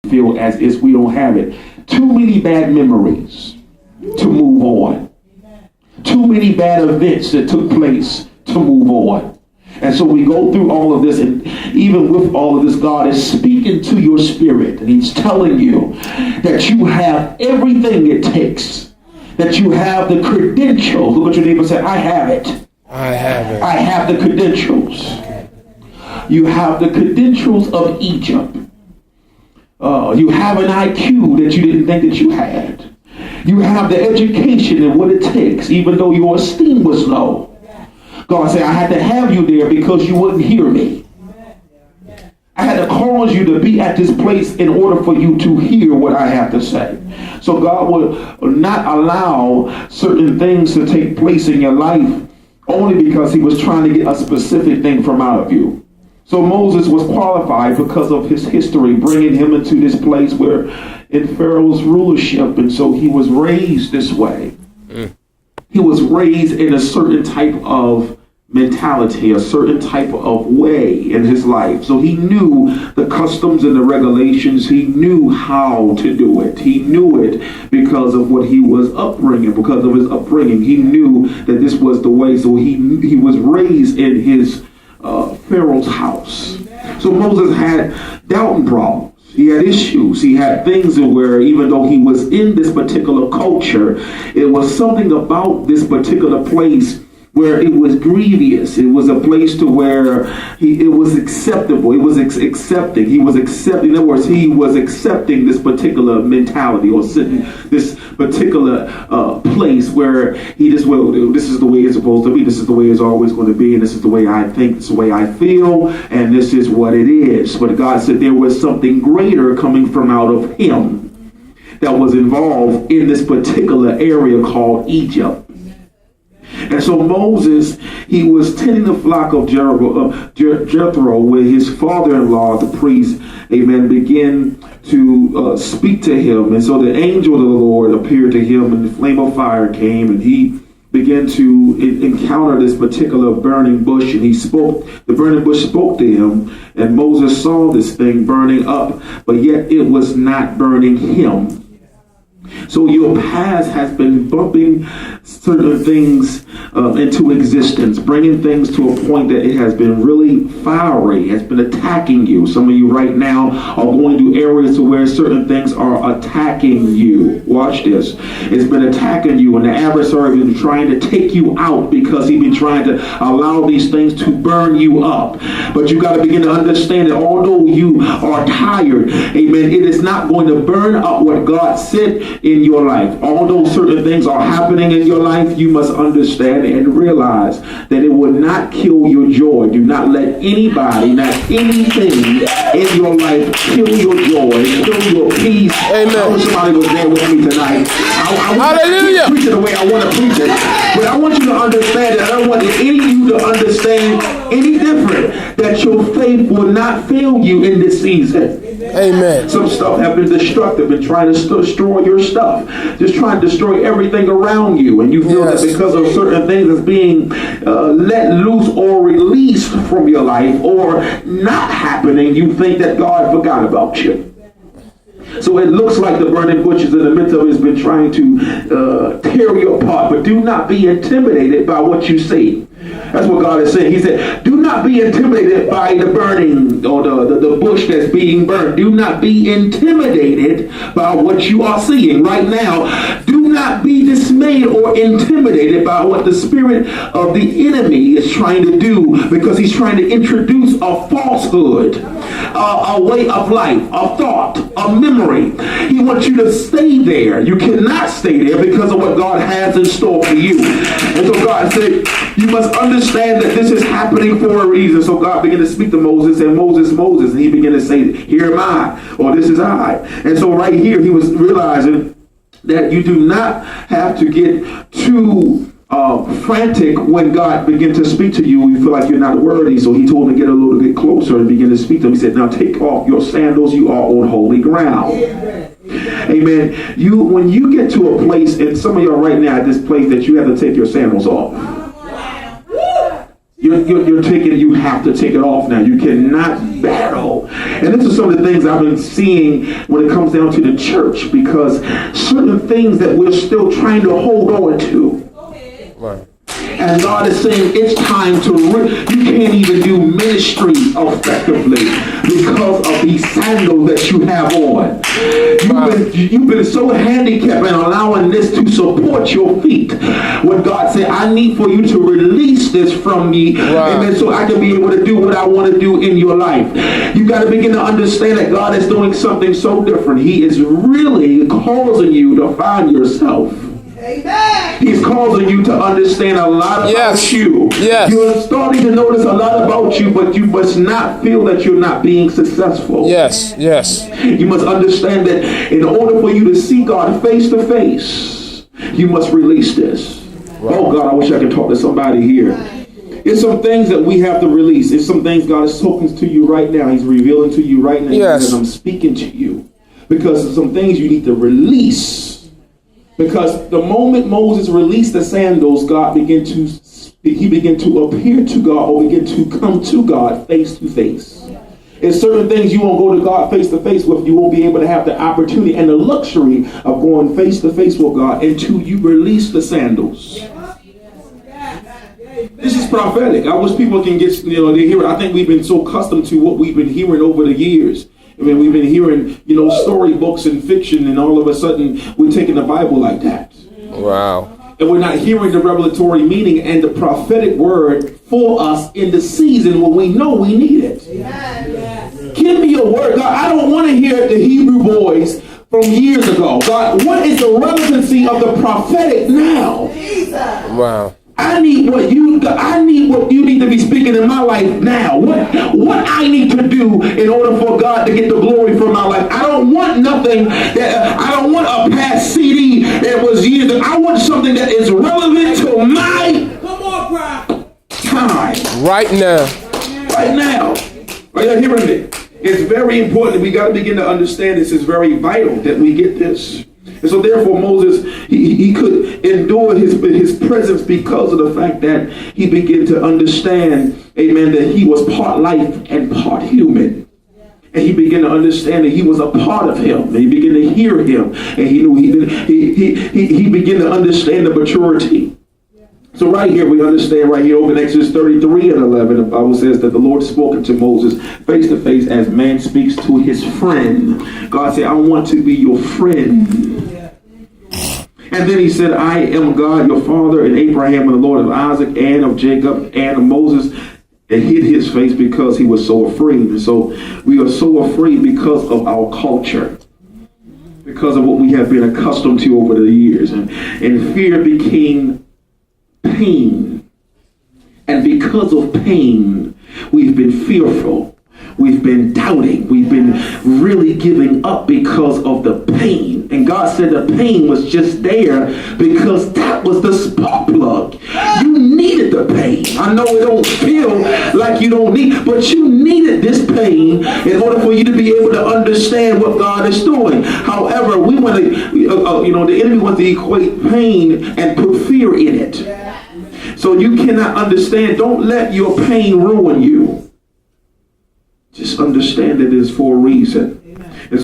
feel as if we don't have it. Too many bad memories to move on. Too many bad events that took place to move on. And so we go through all of this, and even with all of this, God is speaking to your spirit, and he's telling you that you have everything it takes, that you have the credentials. Look at your neighbor and say, I have it. I have it. I have the credentials. You have the credentials of Egypt. You have an IQ that you didn't think that you had. You have the education and what it takes, even though your esteem was low. God said, I had to have you there because you wouldn't hear me. I had to cause you to be at this place in order for you to hear what I have to say. So God will not allow certain things to take place in your life only because he was trying to get a specific thing from out of you. So Moses was qualified because of his history, bringing him into this place where in Pharaoh's rulership. And so he was raised this way. He was raised in a certain type of mentality, a certain type of way in his life. So he knew the customs and the regulations. He knew how to do it. He knew it because of what he was upbringing, because of his upbringing. He knew that this was the way. So he was raised in his Pharaoh's house. So Moses had doubting problems. He had issues. He had things where even though he was in this particular culture, it was something about this particular place where it was grievous. It was a place to where it was acceptable. It was accepting. He was accepting. In other words, he was accepting this particular mentality or sitting this particular place where he just, well, this is the way it's supposed to be. This is the way it's always going to be. And this is the way I think. This is the way I feel. And this is what it is. But God said there was something greater coming from out of him that was involved in this particular area called Egypt. And so Moses, he was tending the flock of Jethro, where his father-in-law, the priest, amen, began to speak to him. And so the angel of the Lord appeared to him, and the flame of fire came, and he began to encounter this particular burning bush, and the burning bush spoke to him, and Moses saw this thing burning up, but yet it was not burning him. So your past has been bumping certain things into existence, bringing things to a point that it has been really fiery, has been attacking you. Some of you right now are going through areas to where certain things are attacking you. Watch this. It's been attacking you, and the adversary has been trying to take you out because he's been trying to allow these things to burn you up. But you got to begin to understand that although you are tired, amen, it is not going to burn up what God said in your life. Although certain things are happening in your life, you must understand and realize that it will not kill your joy. Do not let anybody, not anything in your life kill your joy, kill your peace. Amen. I wish somebody was there with me tonight. Hallelujah. I preach it the way I want to preach it. But I want you to understand that I don't want any of you to understand any different, that your faith will not fail you in this season. Amen. Some stuff have been destructive and trying to destroy your stuff, just trying to destroy everything around you, and you feel that because of certain things that's being let loose or released from your life or not happening, you think that God forgot about you. So it looks like the burning bushes in the midst of it has been trying to tear you apart, but do not be intimidated by what you see. That's what God is saying. He said, do not be intimidated by the burning or the bush that's being burned. Do not be intimidated by what you are seeing right now. Do not be dismayed or intimidated by what the spirit of the enemy is trying to do, because he's trying to introduce a falsehood, a way of life, a thought, a memory. He wants you to stay there. You cannot stay there because of what God has in store for you. And so God said, you must understand that this is happening for a reason. So God began to speak to Moses, and Moses, and he began to say, here am I, or this is I. And so right here, he was realizing that you do not have to get too frantic when God begins to speak to you. You feel like you're not worthy. So he told him to get a little bit closer and begin to speak to him. He said, now take off your sandals. You are on holy ground. Amen. When you get to a place, and some of y'all right now at this place that you have to take your sandals off. You're taking, you have to take it off now. You cannot battle. And this is some of the things I've been seeing when it comes down to the church, because certain things that we're still trying to hold on to. Right. And God is saying it's time to, you can't even do ministry effectively because of these sandals that you have on. You've been so handicapped in allowing this to support your feet. When God said, I need for you to release this from me, amen, so I can be able to do what I want to do in your life. You got to begin to understand that God is doing something so different. He is really causing you to find yourself. Amen. He's causing you to understand a lot about you. Yes. You're starting to notice a lot about you, but you must not feel that you're not being successful. Yes, yes. You must understand that in order for you to see God face to face, you must release this. Right. Oh God, I wish I could talk to somebody here. It's some things that we have to release. It's some things God is talking to you right now. He's revealing to you right now. Yes. And I'm speaking to you. Because there's some things you need to release. Because the moment Moses released the sandals, he began to appear to God, or begin to come to God face to face. There's certain things you won't go to God face to face with. You won't be able to have the opportunity and the luxury of going face to face with God until you release the sandals. This is prophetic. I wish people can get, they hear it. I think we've been so accustomed to what we've been hearing over the years. I mean, we've been hearing, storybooks and fiction, and all of a sudden we're taking the Bible like that. Wow. And we're not hearing the revelatory meaning and the prophetic word for us in the season when we know we need it. Yeah. Give me a word. God, I don't want to hear the Hebrew boys from years ago. God, what is the relevancy of the prophetic now? Wow. I need what you need to be speaking in my life now. What I need to do in order for God to get the glory from my life. I don't want nothing I don't want a past CD that was years ago. I want something that is relevant to my time. Right now. Right now. Are you hearing me? It's very important. We got to begin to understand this. Is very vital that we get this. And so therefore Moses, he could endure his presence because of the fact that he began to understand, amen, that he was part life and part human. And he began to understand that he was a part of him. And he began to hear him. And he knew he began to understand the maturity. So right here, we understand right here over in Exodus 33 and 11, the Bible says that the Lord spoke unto Moses face to face as man speaks to his friend. God said, I want to be your friend. And then he said, I am God, your father, and Abraham, and the Lord of Isaac, and of Jacob, and of Moses. And hid his face because he was so afraid. And so we are so afraid because of our culture, because of what we have been accustomed to over the years. And fear became pain. And because of pain, we've been fearful. We've been doubting. We've been really giving up because of the pain. And God said the pain was just there because that was the spark plug. You needed the pain. I know it don't feel like you don't need, but you needed this pain in order for you to be able to understand what God is doing. However, we want to, the enemy wants to equate pain and put fear in it. So you cannot understand. Don't let your pain ruin you. Just understand that it is for a reason.